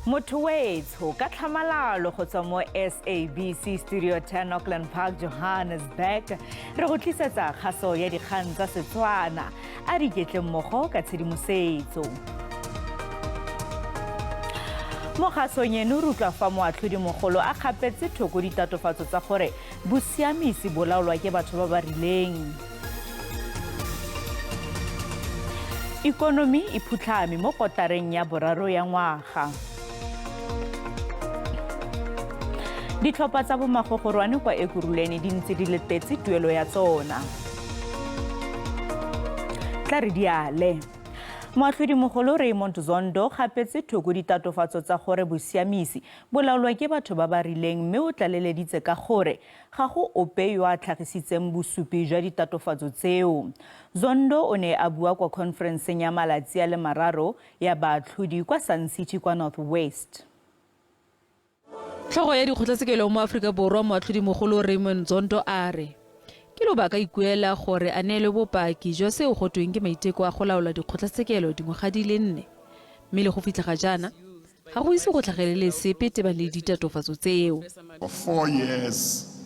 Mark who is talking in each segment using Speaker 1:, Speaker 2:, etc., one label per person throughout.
Speaker 1: Motho weetsho ka tlhamalalo go tswa mo SABC Studio 10 Auckland Park, Johannesburg. Re go tlisetsa kgaso ya dikgang tsa Setswana a di ketle mmogo ka tshedimosetso. Mo kgasong eno re utlwa fa moatlhodimogolo a kgapetse thoko ditatofatso tsa gore bosiamisi bo laolwa ke batho ba ba rileng. Ikonomi e phutlhame mo kotareng ya boraro ya ngwaga. Ditlhopha tsa bomagogorwane kwa Ekurhuleni di ntse di letetse tuelo ya tsona. Tla re diale. Moatlhodimogolo Raymond Zondo gapetse thoko ditatofatso tsa gore bosiamisi bo laolwa ke batho ba ba rileng mme o tlaleleditse ka gore ga go ope yo a tlhagisitseng bosupi jwa ditatofatso tseo. Zondo o ne a bua kwa conferenceng ya malatsi a le mararo ya baatlhodi kwa Sun City kwa North West.
Speaker 2: Tlhogo ya dikgotlatshekelo mo Aforika Borwa moatlhodimogolo Raymond Zondo a re ke lobaka ikuela gore a neele bopaki jwa seo go tweng ke maiteko a go laola dikgotlatshekelo dingwaga di le 4 mme le go fitlha ga jaana ga go ise go tlhagelele sepe tebang le ditatofatso tseo.
Speaker 3: For 4 years,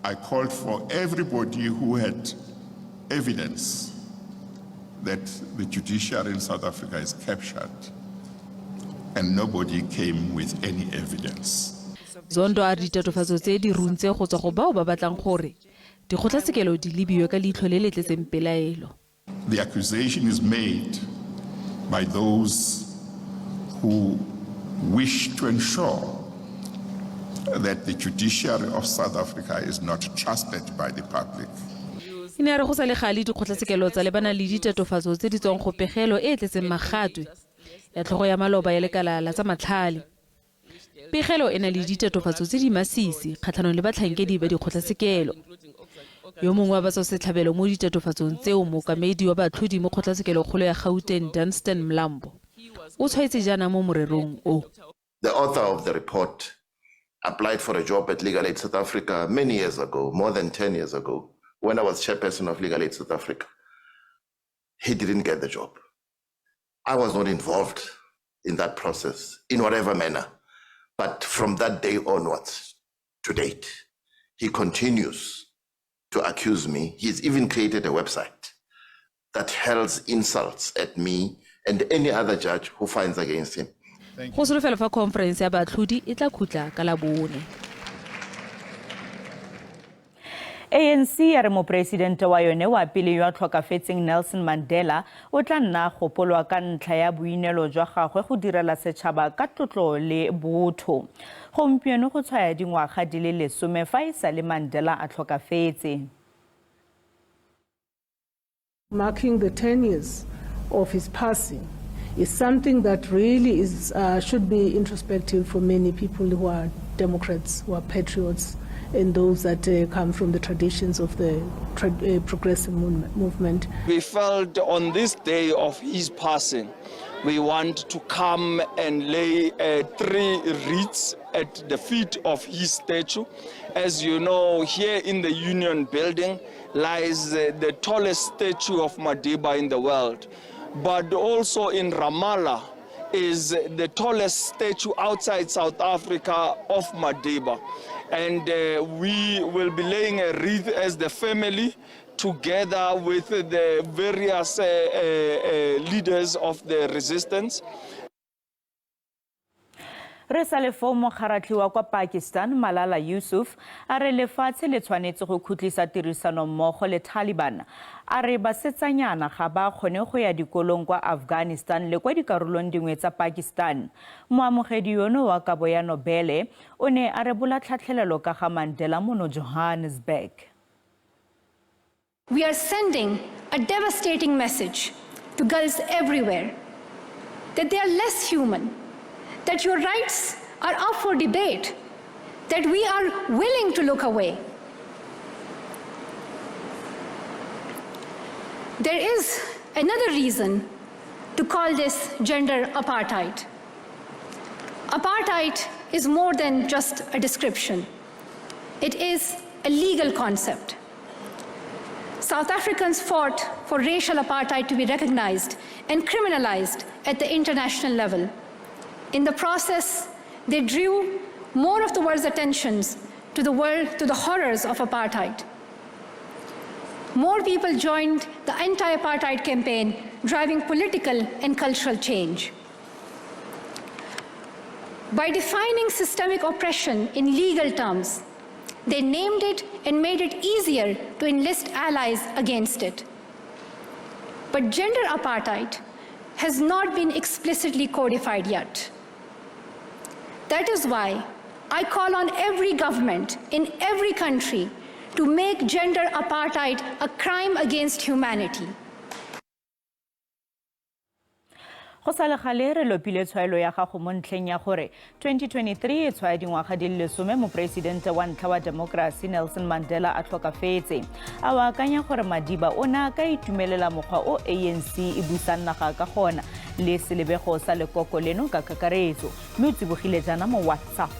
Speaker 3: I called for everybody who had evidence that the judiciary in South Africa is captured, and nobody came with any evidence.
Speaker 2: Zondo a ditatofatso tse di runtse go tswa go bao ba batlang gore dikgotlatshekelo di lebiwe ka leitlho le le tletseng pelaelo.
Speaker 3: The accusation is made by those who wish to ensure that the judiciary of South Africa is not trusted by the public.
Speaker 2: Ine re go sa le gale dikgotlatshekelo tsa lebana le ditatofatso tse di tswang go pegelo e tletseng magatwe ya tlhogo ya maloba ya lekala la tsa matlhale. Pegelo ena le ditatofatso tse di masisi kgatlhanong le batlhankedi ba dikgotlatshekelo. Yo mongwe wa batswasetlhabelo mo ditatofatsong tseo mookamedi wa baatlhodi mo kgotlatshekelo kgolo ya Gauteng Dunstan Mlambo o tshwaetse jaana mo morerong o.
Speaker 4: The author of the report applied for a job at Legal Aid South Africa many years ago, more than 10 years ago, when I was chairperson of Legal Aid South Africa. He didn't get the job. I was not involved in that process in whatever manner. But from that day onwards, to date, he continues to accuse me. He's even created a website that hurls insults at me and any other judge who finds against him.
Speaker 2: Go solofela fa conference ya baatlhodi e tla khutla ka la bone.
Speaker 1: ANC ya re mopresidente wa yone wa pele yo a tlhokafetseng Nelson Mandela o tla nna gopolwa ka ntlha ya boinelo jwa gagwe go direla setšhaba ka tlotlo le botho. Gompieno go tshwaya dingwaga di le 10 fa e sale Mandela a tlhokafetse.
Speaker 5: Marking the 10 years of his passing is something that really is should be introspective for many people who are Democrats, who are patriots, and those that come from the traditions of the progressive movement.
Speaker 6: We felt on this day of his passing, we want to come and lay 3 wreaths at the feet of his statue. As you know, here in the Union Building lies the tallest statue of Madiba in the world. But also in Ramallah is the tallest statue outside South Africa of Madiba. And we will be laying a wreath as the family together with the various leaders of the resistance.
Speaker 1: Re sa le fo mogaratlhi wa kwa Pakistan Malala Yusuf a re lefatshe le tshwanetse go khutlisa tirisano mmogo le Taliban. A re basetsanyana ga ba kgone go ya dikolong kwa Afghanistan le kwa dikarolong dingwe tsa Pakistan. Moamogedi yono wa kabo ya Nobele o ne a rebola tlhatlhelelo ka ga Mandela mo Johannesburg.
Speaker 7: We are sending a devastating message to girls everywhere that they are less human, that your rights are up for debate, that we are willing to look away. There is another reason to call this gender apartheid. Apartheid is more than just a description. It is a legal concept. South Africans fought for racial apartheid to be recognized and criminalized at the international level. In the process, they drew more of the world's attentions to the horrors of apartheid. More people joined the anti-apartheid campaign, driving political and cultural change. By defining systemic oppression in legal terms, they named it and made it easier to enlist allies against it. But gender apartheid has not been explicitly codified yet. That is why I call on every government in every country to make gender apartheid a crime against humanity.
Speaker 1: Go sa le gale re lopile tshwaelo ya gago mo ntlheng ya gore 2023 e tshwaya dingwaga di le 10 moporesidente wa ntlha wa democracy Nelson Mandela a tlhokafetse. A wa akanya gore Madiba o ne a ka itumelela mokgwa o ANC e busang naga ka gona le selebego sa lekoko leno ka kakaretso. Mme o tsibogile jana mo WhatsApp.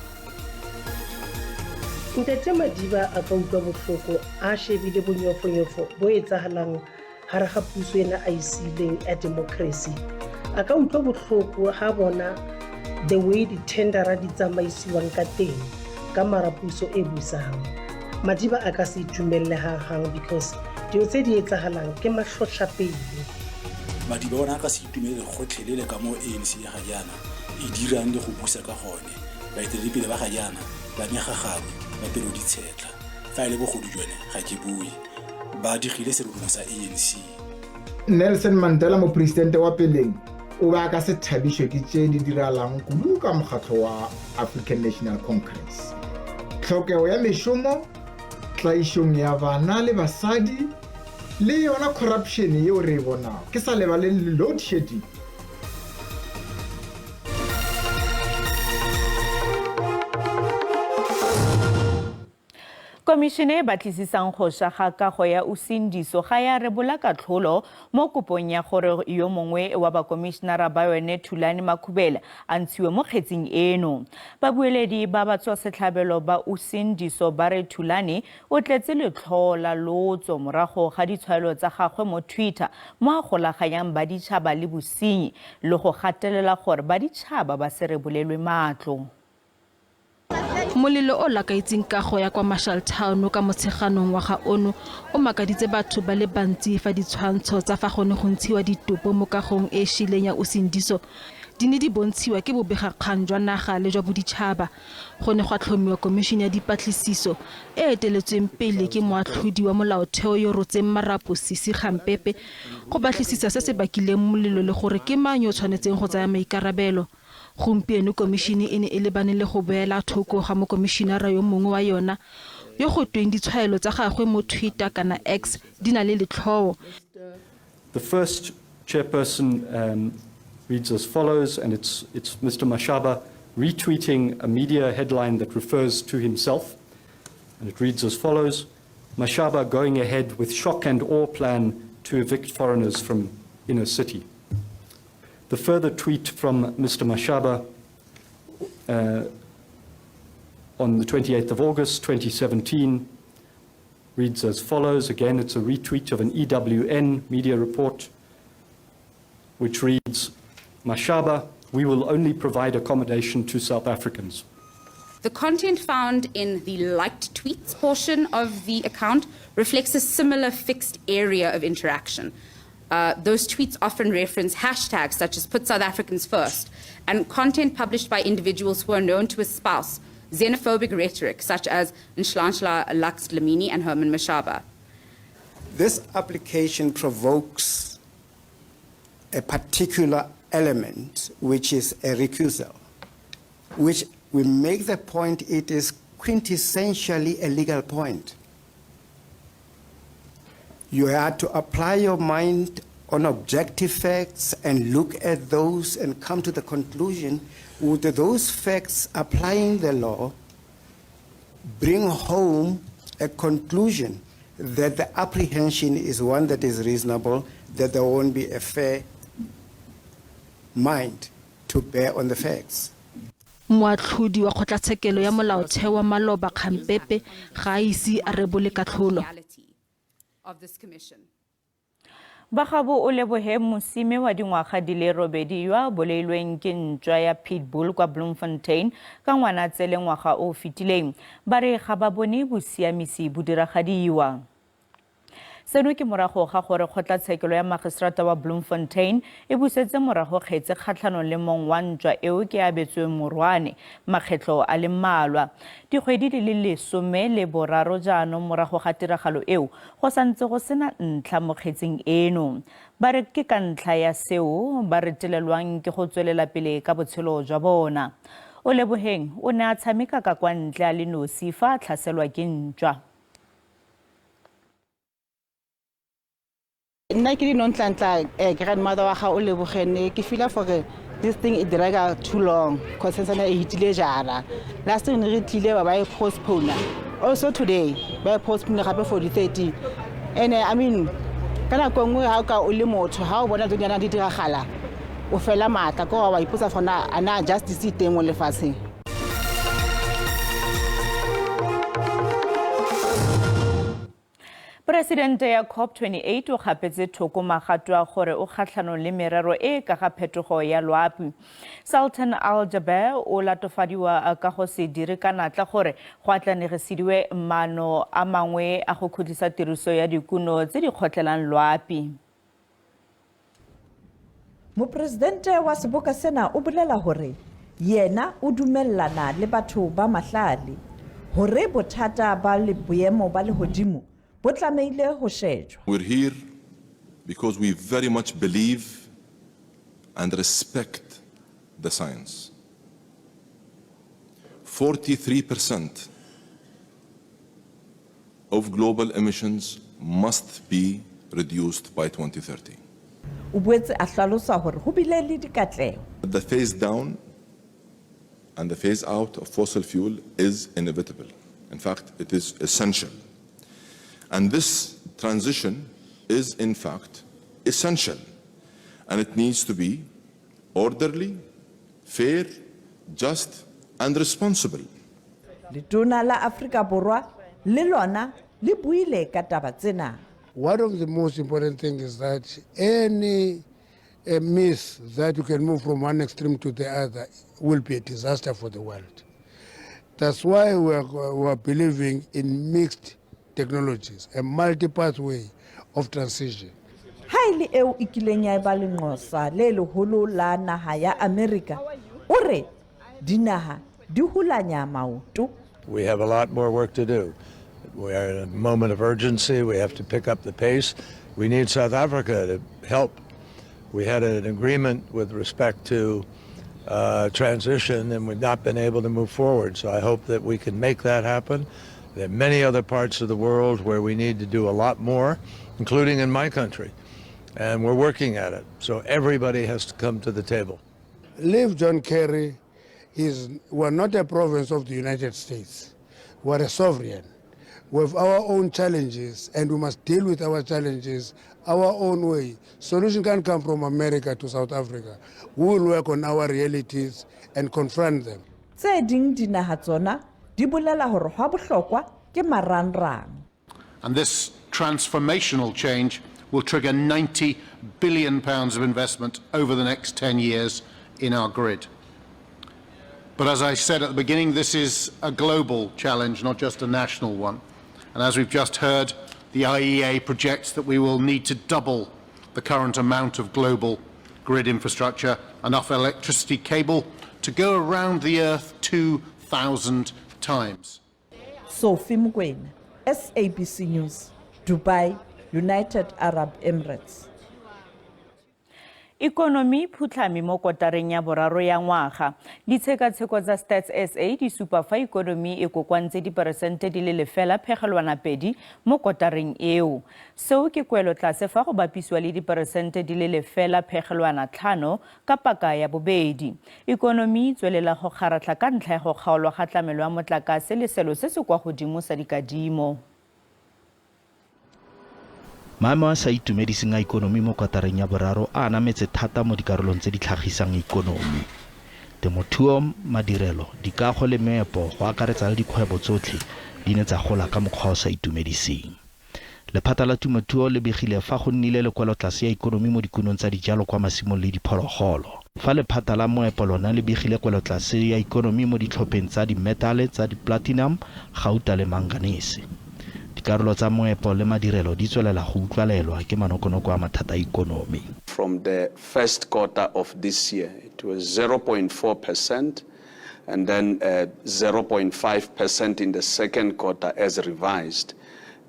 Speaker 8: Ntete Madiba a ka utlwa botlhoko a shebile bonyofonyofo bo etsagalang gare ga puso ena a isileng ya democracy. A ka utlwa botlhoko ha bona the way di-tendera di tsamaisiwang ka teng ka marapuso e busang. Madiba a ka se itumelele hang because dilo tse di etsagalang ke matlhotlhapele.
Speaker 9: Madiba ona a ka se itumelele gotlhelele ka mo ANC ya ga jaana e dirang le go busa ka gone. Baeteledipele ba ga jaana ba megagane ba pero ditshetla fa ile bogodu jone ga ke bue ba digile seruruma sa ANC.
Speaker 10: Nelson Mandela mo presidente wa peleng o ba ka se thabisho ke tše di diralang kudu ka mokgatlo wa African National Congress. Tlhokego ya mešomo, tlaišong ya bana le basadi le yona corruption yeo re bona ke sa lebale load shedding.
Speaker 1: Komishene e batlisisang go shaga kago ya usindiso ga ya rebola katlholo mo kopong ya gore yo mongwe wa bakomishenara ba yone Thulani Makhubela a ntshiwe mo kgetseng eno. Babueledi ba batswasetlhabelo ba usindiso ba re Thulani o tletse letlhola lotso morago ga ditshwaelo tsa gagwe mo Twitter mo a golaganyang baditšhaba le bosenyi le go gatelela gore baditšhaba ba se rebolelwe matlo.
Speaker 2: Molelo o lakaitseng kago ya kwa Marshall Town ka motsheganong wa ga ono o makaditse batho ba le bantsi fa ditshwantsho tsa fa gone go ntshiwa ditopo mo kagong e shileng ya usindiso di ne di bontshiwa ke bobegakgang jwa naga le jwa boditšhaba. Go ne go tlhomiwa komishene ya dipatlisiso e eteletsweng pele ke moatlhodi wa molaotheo yo rotseng marapo Sisi Gampepe go batlisisa se se bakileng molelo le gore ke mang yo tshwanetseng go tsaya maikarabelo. Gompieno komishene e ne e lebane le go beela thoko ga mokomishenara yo mongwe wa yona yo go tweng ditshwaelo tsa gagwe mo Twitter kana X di na le letlhogo.
Speaker 11: The first chairperson reads as follows, and it's Mr. Mashaba retweeting a media headline that refers to himself, and it reads as follows: Mashaba going ahead with shock and awe plan to evict foreigners from inner city. The further tweet from Mr. Mashaba on the 28th of August 2017 reads as follows. Again, it's a retweet of an EWN media report, which reads, Mashaba, we will only provide accommodation to South Africans.
Speaker 12: The content found in the liked tweets portion of the account reflects a similar fixed area of interaction. Those tweets often reference hashtags such as Put South Africans First and content published by individuals who are known to espouse xenophobic rhetoric such as Nhlanhla Lux Dlamini and Herman Mashaba.
Speaker 13: This application provokes a particular element, which is a recusal, which we make the point it is quintessentially a legal point. You had to apply your mind on objective facts and look at those and come to the conclusion, would those facts applying the law bring home a conclusion that the apprehension is one that is reasonable, that there won't be a fair mind to bear on the facts.
Speaker 2: Moatlhodi wa kgotlatshekelo ya molaotheo wa Maloba Gampepe ga ise a rebole katlholo.
Speaker 12: Of this commission.
Speaker 1: Bagabo o lebohe mosime wa dingwaga di le robedi yo a bolailweng ke ntwa ya pitbull kwa Bloemfontein ka Ngwanatsele ngwaga o fetileng ba re ga ba bone bosiamisi bo diragadiwa. Seno ke morago ga gore kgotlatshekelo ya magistrata wa Bloemfontein e busetse morago kgetse kgatlhanong le mong wa ntwa eo ke abetsweng morwane makgetlo a le mmalwa. Dikgwedi di le 13 jaanong morago ga tiragalo eo go santse go sena ntlha mo kgetseng eno. Ba re ke ka ntlha ya seo ba retelelwang ke go tswelela pele ka botshelo jwa bona. O Leboheng o ne a tshameka ka kwa ntle a le nosi fa a tlhaselwa ke ntwa.
Speaker 14: Nna ke di nontla grandmother wa ga o Lebogene ke feel for this thing it drag too long because sensana e hitile jara last thing re tlile ba e postpone also today ba postpone gape for the 30 and I mean kana go ngwe ha ka o le motho ha o bona tsonyana di diragala o fela matla go wa ipotsa fona ana justice teng mo lefatsheng.
Speaker 1: Presidente ya COP28 o gapetse thoko magato a gore o kgatlhanong le merero e ka ga phetogo ya loapi. Sultan Al-Jaber o latofadiwa ka go se dire ka natla gore go atlanegisidiwe maano a mangwe a go khudisa tiriso ya dikuno tse di kgotlelang loapi.
Speaker 15: Mopresidente wa seboka sena o bolela hore yena o dumellana le batho ba mahlale hore bothata ba le boemo ba le hodimo. We're
Speaker 16: here because we very much believe and respect the science. 43% of global emissions must be reduced by 2030. The phase down and the phase out of fossil fuel is inevitable. In fact, it is essential. And this transition is, in fact, essential. And it needs to be orderly, fair, just, and responsible.
Speaker 15: One
Speaker 17: of the most important things is that any myth that you can move from one extreme to the other will be a disaster for the world. That's why we are believing in mixed technologies, a multi-pathway of transition.
Speaker 15: Highly eu ikilenya ibalingosa lelo holo la naha ya America. Ore dinaha dihulanya mautu.
Speaker 18: We have a lot more work to do. We are in a moment of urgency. We have to pick up the pace. We need South Africa to help. We had an agreement with respect to transition, and we've not been able to move forward. So I hope that we can make that happen. There are many other parts of the world where we need to do a lot more, including in my country, and we're working at it. So everybody has to come to the table.
Speaker 17: Leave John Kerry. We're not a province of the United States. We're a sovereign. We have our own challenges, and we must deal with our challenges our own way. Solution can't come from America to South Africa. We will work on our realities and confront them.
Speaker 19: And this transformational change will trigger £90 billion of investment over the next 10 years in our grid. But as I said at the beginning, this is a global challenge, not just a national one. And as we've just heard, the IEA projects that we will need to double the current amount of global grid infrastructure, enough electricity cable to go around the Earth 2,000 times.
Speaker 15: Sophie Mugwena, SABC News, Dubai, United Arab Emirates.
Speaker 1: Economy phutlhami mo kotareng ya boraro ya ngwaga. Ditshekatsheko tsa Stats SA di supa fa economy e kokwantse diperesente di le 0.2 mo kotareng eo. Seo ke kwelo tlase fa go bapisiwa le diperesente di le 0.5 ka paka ya bobedi. Economy tswelela go kgaratlha ka ntlha ya go kgaolwa ga tlamelo ya motlakase le selo se se kwa godimo sa dikadimo.
Speaker 20: Maemo a sa itumediseng a ikonomi mo kotareng ya boraro a anametse thata mo dikarolong tse di tlhagisang ikonomi. Temothuo, madirelo, dikago le meepo go akaretsa le dikgwebo tsotlhe di ne tsa gola ka mokgwa o sa itumediseng. Lephata la temothuo le begile fa go nnile lekwalotlase ya ikonomi mo dikunong tsa dijalo kwa masimong le diphologolo. Fa lephata la moepo lona le begile kwelotlase ya ikonomi mo ditlhopheng tsa di-metale tsa di-platinum, gauta le manganese. Dikarolo tsa moepo le madirelo di tswelela go utlwalelwa ke manokonoko a mathata a ikonomi.
Speaker 21: From the first quarter of this year, it was 0.4%, and then 0.5% in the second quarter as revised,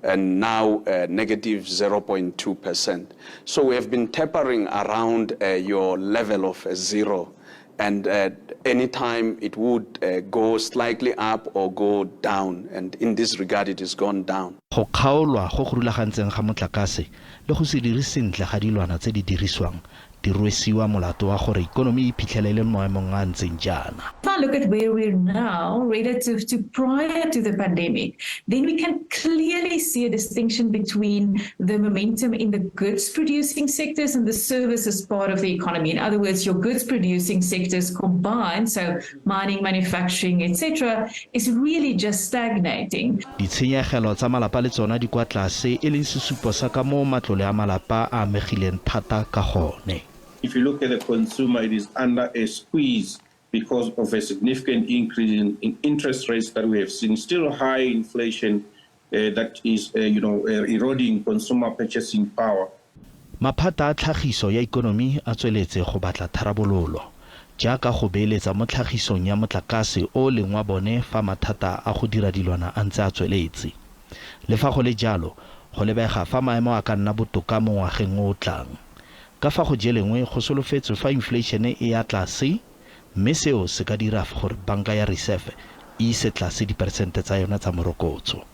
Speaker 21: and now negative 0.2%. So we have been tapering around your level of zero, and anytime it would go slightly up or go down, and in this regard it has gone down.
Speaker 20: Go kgaolwa go go rulagantseng ga motlakase le go se dire sentle ga dilwana tse di dirisiwang di rwesiwa molato wa gore ikonomi e phitlhelele maemong a ntseng jaana.
Speaker 22: If I look at where we're now relative to prior to the pandemic, then we can clearly see a distinction between the momentum in the goods producing sectors and the services part of the economy. In other words, your goods producing sectors combined, so mining, manufacturing, etc., is really just stagnating.
Speaker 20: Ditshenyegelo tsa malapa le tsona di kwa tlase e leng sesupo sa ka mo matlole a malapa a amegileng thata ka gone.
Speaker 23: If you look at the consumer, it is under a squeeze because of a significant increase in interest rates that we have seen, still high inflation that is eroding consumer purchasing power.
Speaker 20: Maphata a tlhagiso ya ikonomi a tsweletse go batla tharabololo, jaaka go beeletsa mo tlhagisong ya motlakase o leng wa bone fa mathata a go dira dilwana a ntse a tsweletse. Le fa go le jalo, go lebega fa maemo a ka nna botoka mo ngwageng o tlang. Ka fa go jelengwe go solofetse fa inflation e ya tlase, mme seo se ka dira gore banka ya reserve e ise tlase diperesente tsa yona tsa morokotso.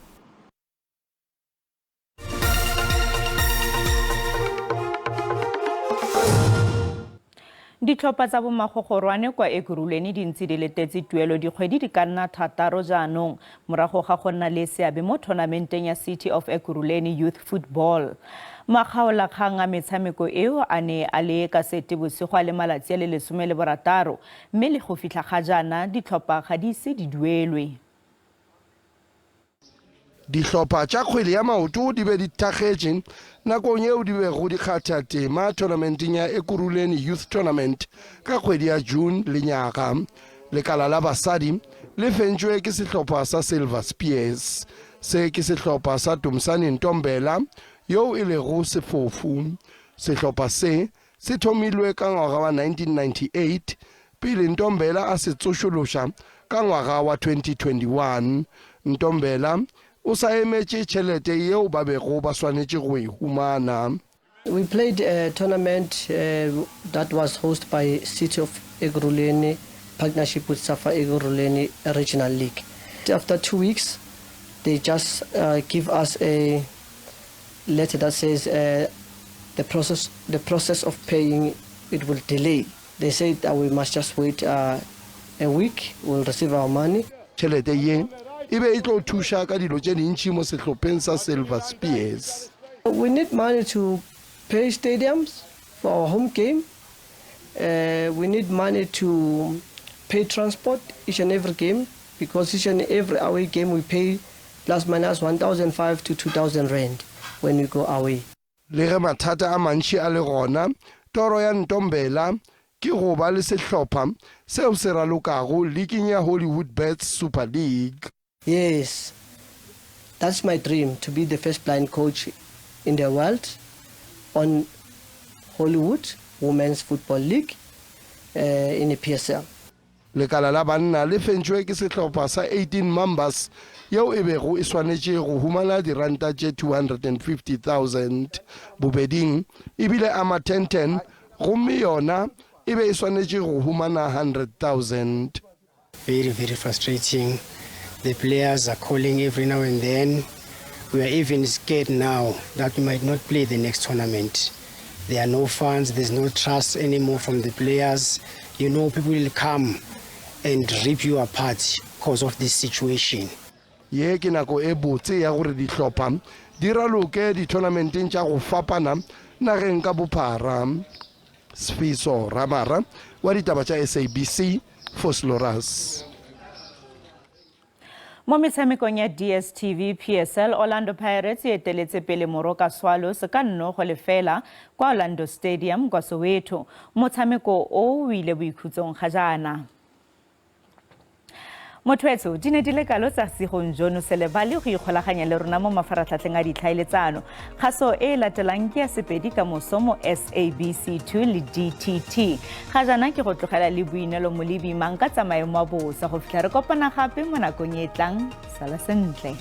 Speaker 1: Ditlhopha tsa bomagogorwane kwa Ekurhuleni di ntse di letetse tuelo dikgwedi di ka nna 6 jaanong morago ga go nna le seabe mo tournamenteng ya City of Ekurhuleni Youth Football. Makgaolakgang a metshameko eo a ne a le ka Seetebosigo a le malatsi a le 16, mme le go fitlha ga jaana ditlhopha ga di ise di duelwe.
Speaker 24: Ditlhopha tša kgwele ya maoto di be di thakgetše nakong eo di bego di kgatha tema tournamenteng ya Ekurhuleni Youth Tournament ka kgwedi ya June le nyaga. Lekala la basadi le fentšwe ke sehlopha sa Silver Spears, se ke sehlopha sa Tumsani Ntombela yo e lego sefofu. Sehlopha se thomilwe ka ngwaga wa 1998 pele Ntombela a se tsošološa ka ngwaga wa 2021. Ntombela o sa emetše tšhelete yeo ba bego ba swanetše go e humana.
Speaker 25: We played a tournament that was hosted by City of Ekurhuleni, partnership with Safa Ekurhuleni Regional League. After 2 weeks, they just give us a letter that says the process of paying it will delay. They said that we must just wait a week. We'll receive our money.
Speaker 24: Tšhelete ye e be e tlo thuša ka dilo tše dintši mo sehlopheng sa Silver Spears.
Speaker 25: We need money to pay stadiums for our home game. We need money to pay transport each and every game, because each and every away game we pay plus minus 1,500 to 2,000 rand when we go away.
Speaker 24: Le ge mathata a mantši a le gona, toro ya Ntombela ke go ba le sehlopha seo se ralokago leagueng ya Hollywood Bets Super League.
Speaker 25: Yes, that's my dream, to be the first blind coach in the world on Hollywood Women's Football League in the PSL.
Speaker 24: Lekala la banna le fentšwe ke sehlopha sa 18 members yeo e bego e swanetše go humana diranta tše 250,000 bobeding, ebile ama 10-10 gomme yona e be e swanetše go humana 100,000.
Speaker 26: Very, very frustrating. The players are calling every now and then. We are even scared now that we might not play the next tournament. There are no funds, there's no trust anymore from the players. You know, people will come and rip you apart because of this situation.
Speaker 24: Ye ke nako e botse ya gore dihlopha di raloke di-tournamenteng tša go fapana nageng ka bophara. Sfiso Ramara wa ditaba tša SABC, Fosloras.
Speaker 1: Mo metshamekong ya DStv PSL, Orlando Pirates e eteletse pele Moroka Swallows ka nnogo lefela kwa Orlando Stadium kwa Soweto. Motshameko o ile boikhutsong ga jaana. Motwetso di ne di le kalo tsa segong jono se lebale go ikgolaganya le rona mo mafaratlhatlheng a ditlhaeletsano. Kgaso e latelang ke ya sepedi ka moso mo SABC2 le DTT. Ga jaana ke go tlogela le boinelo mo lebimang ka tsamayo mo bosa go fitlha re kopana gape mo nakong e tlang. Sala sentle.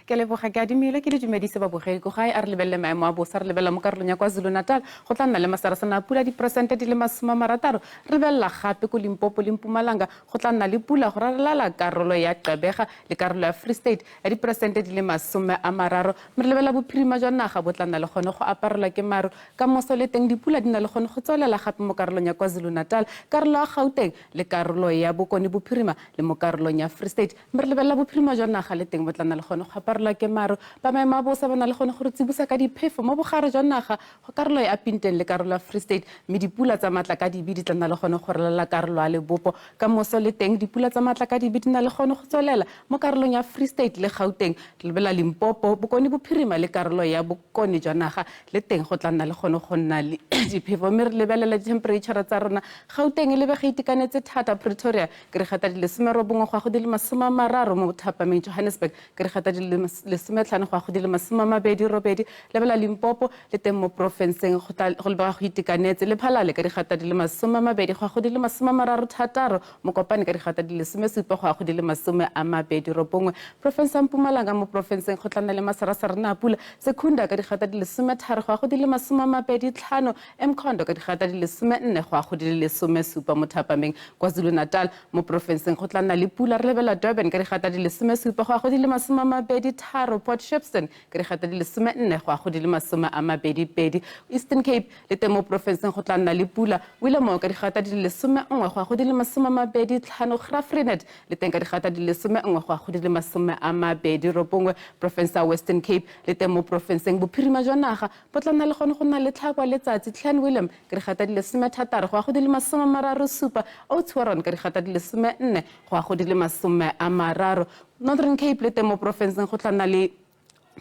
Speaker 3: Ke leboga ke adimile ke le dumedise babogedi go gae a re lebelle maemo a bosa re lebella mo karolong ya KwaZulu-Natal go tla nna le masarasana a pula diperesente di le 60 re lebella gape ko Limpopo le Mpumalanga go tla nna le pula go raralala karolo ya Gqeberha le karolo ya Free State ya diperesente di le 30 re lebella bophirima jwa naga bo tla nna le gone go aparelwa ke maru ka moso le teng dipula di na le gone go tswelela gape mo karolong ya KwaZulu-Natal karolo ya Gauteng le karolo ya Bokone bophirima le mo karolong ya Free State re lebella bophirima jwa naga le teng bo tla nna le gone go la ke maru ba maemo a bosa bana le gone go re tsibusa ka diphefo mo bogare jwa naga go karolo ya Pinteng le karolo ya Free State mme dipula tsa matla ka dibi di tla nna le gone go relela karolo ya Lebopo ka moso le teng dipula tsa matla ka dibi di na le gone go tswelela mo karolong ya Free State le Gauteng le lebela Limpopo Bokone bophirima le karolo ya Bokone jwa naga le teng go tla nna le gone go nna le diphefo mme re lebelela temperature tsa rona Gauteng le bega itekanetse thata Pretoria ke re gata di le 19 go go di le 30 mo Thapameng Johannesburg ke re gata di le 15 go go di le 28 lebela Limpopo le teng mo provinceng go lebega go itekanetse le Phalale ka digata di le 20 go go di le 36 mo Kopane ka digata di le 17 go go di le 29 province ya Mpumalanga mo provinceng go tlana le masarasara na pula Sekunda ka digata di le 13 go go di le 25 Mkhondo ka digata di le 14 go go di le 17 mo Thapameng KwaZulu-Natal mo provinceng go tlana le pula re lebela Durban ka digata di le 17 go go di le 23 Port Shepstone ka digata di le 14 go go di le 22 Eastern Cape le teng mo provinceng go tla nna le pula Willowmore ka digata di le 11 go go di le 25 Graaff-Reinet le teng ka digata di le 11 go go di le 29 province ya Western Cape le teng mo provinceng bophirima jwa naga bo tla nna le gone go nna le tlhakwa letsatsi Clan William ka digata di le 13 go go di le 37 Oudtshoorn ka digata di le 14 go go di le 30 Northern Cape le teng mo provinceng go tla nna le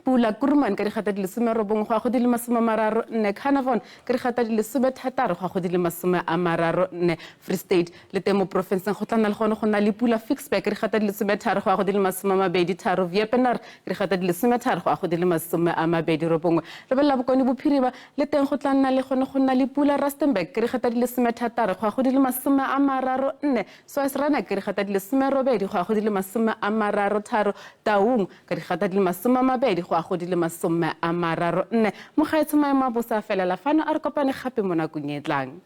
Speaker 3: pula Kuruman ka digata di le 19 go go di le 34 Carnarvon ka digata di le 16 go go di le 34 Free State le teng mo provinceng go tla nna le gone go nna le pula Fixburg ka digata di le 13 go go di le 23 Wepener ka digata di le 13 go go di le 29 re bella Bokone bophirima le teng go tla nna le gone go nna le pula Rustenburg ka digata di le 13 go go di le 34 Swaziland ka digata di le 18 go go di le 33 Taung ka digata di le 20 go a go di le 34 mo gaetsho maemo a bosa felela fano a re kopane gape mo nakong e tlang.